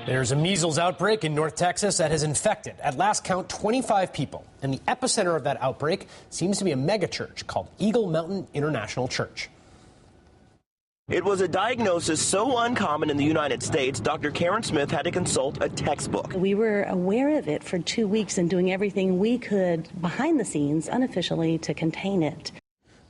There's a measles outbreak in North Texas that has infected, at last count, 25 people. And the epicenter of that outbreak seems to be a megachurch called Eagle Mountain International Church. It was a diagnosis so uncommon in the United States, Dr. Karen Smith had to consult a textbook. We were aware of it for 2 weeks and doing everything we could behind the scenes, unofficially, to contain it.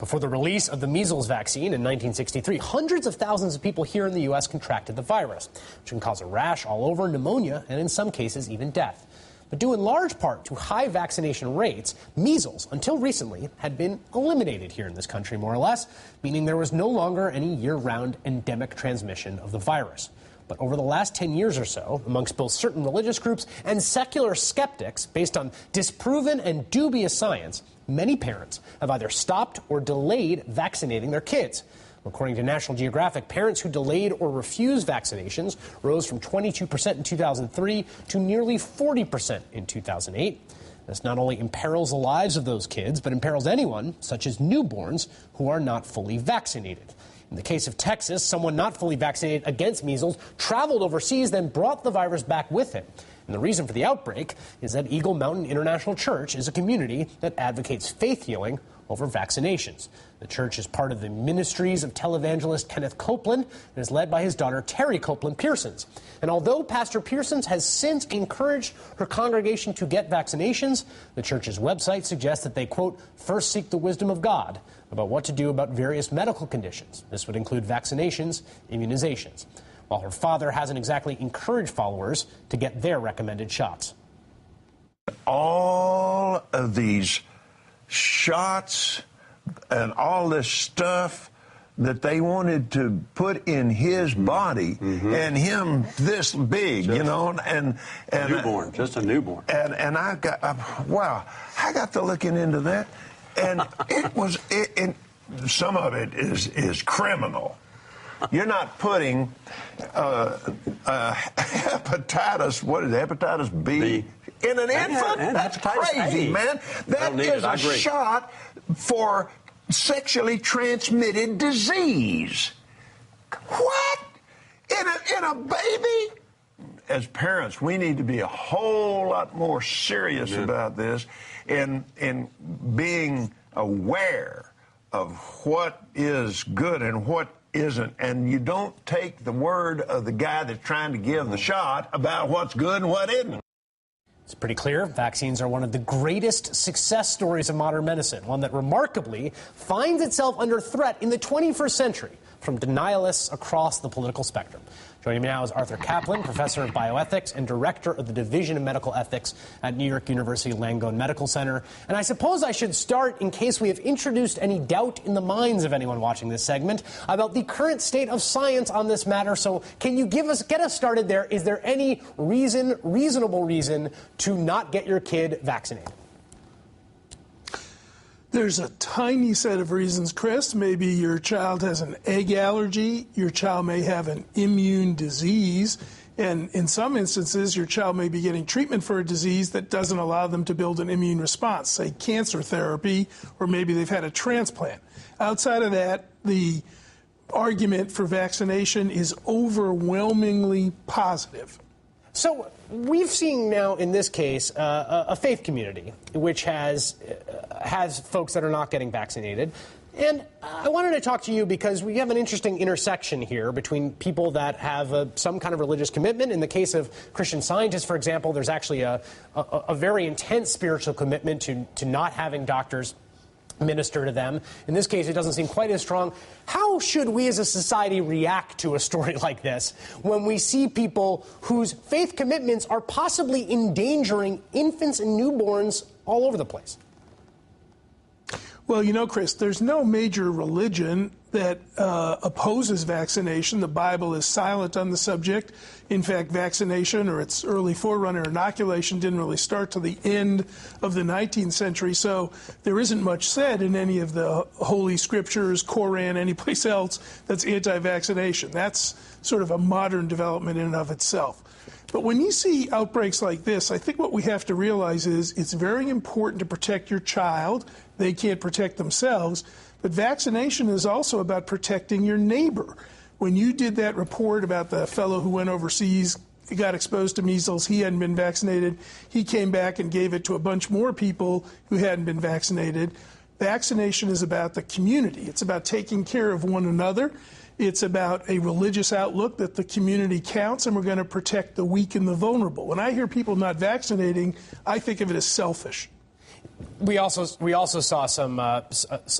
Before the release of the measles vaccine in 1963, hundreds of thousands of people here in the U.S. contracted the virus, which can cause a rash all over, pneumonia, and in some cases even death. But due in large part to high vaccination rates, measles, until recently, had been eliminated here in this country, more or less, meaning there was no longer any year-round endemic transmission of the virus. But over the last 10 years or so, amongst both certain religious groups and secular skeptics, based on disproven and dubious science, many parents have either stopped or delayed vaccinating their kids. According to National Geographic, parents who delayed or refused vaccinations rose from 22% in 2003 to nearly 40% in 2008. This not only imperils the lives of those kids, but imperils anyone, such as newborns, who are not fully vaccinated. In the case of Texas, someone not fully vaccinated against measles traveled overseas, then brought the virus back with him. And the reason for the outbreak is that Eagle Mountain International Church is a community that advocates faith healing over vaccinations. The church is part of the ministries of televangelist Kenneth Copeland and is led by his daughter Terry Copeland Pearsons. And although Pastor Pearsons has since encouraged her congregation to get vaccinations, the church's website suggests that they, quote, first seek the wisdom of God about what to do about various medical conditions. This would include vaccinations, immunizations, while her father hasn't exactly encouraged followers to get their recommended shots. All of these shots and all this stuff that they wanted to put in his body and him this big, just, you know, and newborn, just a newborn. And I got to looking into that, and some of it is criminal. You're not putting hepatitis, what is it, hepatitis B, in an infant? That's crazy, man. That is a shot for sexually transmitted disease. What? In a baby? As parents, we need to be a whole lot more serious about this in being aware of what is good and what isn't. And you don't take the word of the guy that's trying to give the shot about what's good and what isn't. It's pretty clear vaccines are one of the greatest success stories of modern medicine, one that remarkably finds itself under threat in the 21st century from denialists across the political spectrum. Joining me now is Arthur Kaplan, professor of bioethics and director of the Division of Medical Ethics at New York University Langone Medical Center. And I suppose I should start, in case we have introduced any doubt in the minds of anyone watching this segment, about the current state of science on this matter. So can you get us started there? Is there any reasonable reason to not get your kid vaccinated? There's a tiny set of reasons, Chris. Maybe your child has an egg allergy, your child may have an immune disease, and in some instances, your child may be getting treatment for a disease that doesn't allow them to build an immune response, say cancer therapy, or maybe they've had a transplant. Outside of that, the argument for vaccination is overwhelmingly positive. So we've seen now in this case a faith community which has folks that are not getting vaccinated. And I wanted to talk to you because we have an interesting intersection here between people that have some kind of religious commitment. In the case of Christian Scientists, for example, there's actually a very intense spiritual commitment to not having doctors minister to them. In this case, it doesn't seem quite as strong. How should we as a society react to a story like this when we see people whose faith commitments are possibly endangering infants and newborns all over the place? Well, you know, Chris, there's no major religion that opposes vaccination. The Bible is silent on the subject. In fact, vaccination, or its early forerunner, inoculation, didn't really start to the end of the 19th century. So there isn't much said in any of the Holy Scriptures, Koran, any place else that's anti-vaccination. That's sort of a modern development in and of itself. But when you see outbreaks like this, I think what we have to realize is it's very important to protect your child. They can't protect themselves. But vaccination is also about protecting your neighbor. When you did that report about the fellow who went overseas got exposed to measles. He hadn't been vaccinated. He came back and gave it to a bunch more people who hadn't been vaccinated. Vaccination is about the community. It's about taking care of one another. It's about a religious outlook that the community counts, and we're going to protect the weak and the vulnerable. When I hear people not vaccinating, I think of it as selfish. We also saw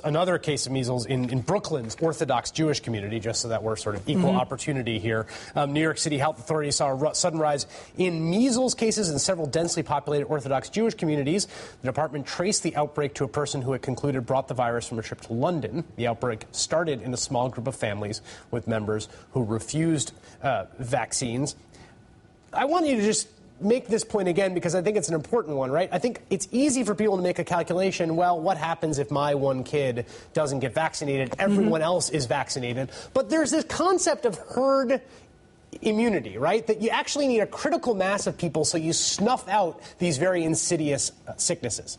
another case of measles in Brooklyn's Orthodox Jewish community, just so that we're sort of equal opportunity here. New York City health authorities saw a sudden rise in measles cases in several densely populated Orthodox Jewish communities. The department traced the outbreak to a person who it concluded brought the virus from a trip to London. The outbreak started in a small group of families with members who refused vaccines. I want you to just make this point again, because I think it's an important one, right? I think it's easy for people to make a calculation, well, what happens if my one kid doesn't get vaccinated? Everyone else is vaccinated. But there's this concept of herd immunity, right? That you actually need a critical mass of people so you snuff out these very insidious sicknesses.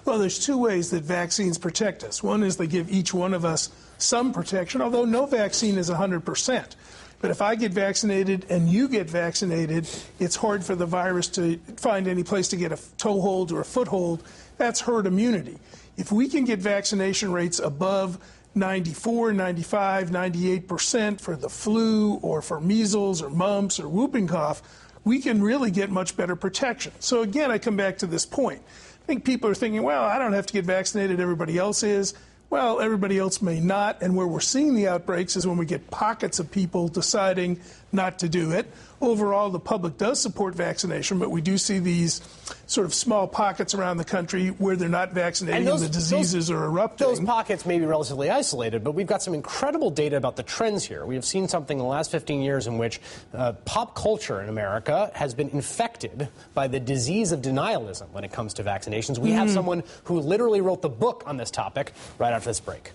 Well, there's two ways that vaccines protect us. One is they give each one of us some protection, although no vaccine is 100%. But if I get vaccinated and you get vaccinated, it's hard for the virus to find any place to get a toehold or a foothold. That's herd immunity. If we can get vaccination rates above 94, 95, 98% for the flu or for measles or mumps or whooping cough, we can really get much better protection. So again, I come back to this point. I think people are thinking, well, I don't have to get vaccinated, everybody else is. Well, everybody else may not, and where we're seeing the outbreaks is when we get pockets of people deciding not to do it. Overall, the public does support vaccination, but we do see these sort of small pockets around the country where they're not vaccinating and the diseases are erupting. Those pockets may be relatively isolated, but we've got some incredible data about the trends here. We have seen something in the last 15 years in which pop culture in America has been infected by the disease of denialism when it comes to vaccinations. We have someone who literally wrote the book on this topic right after this break.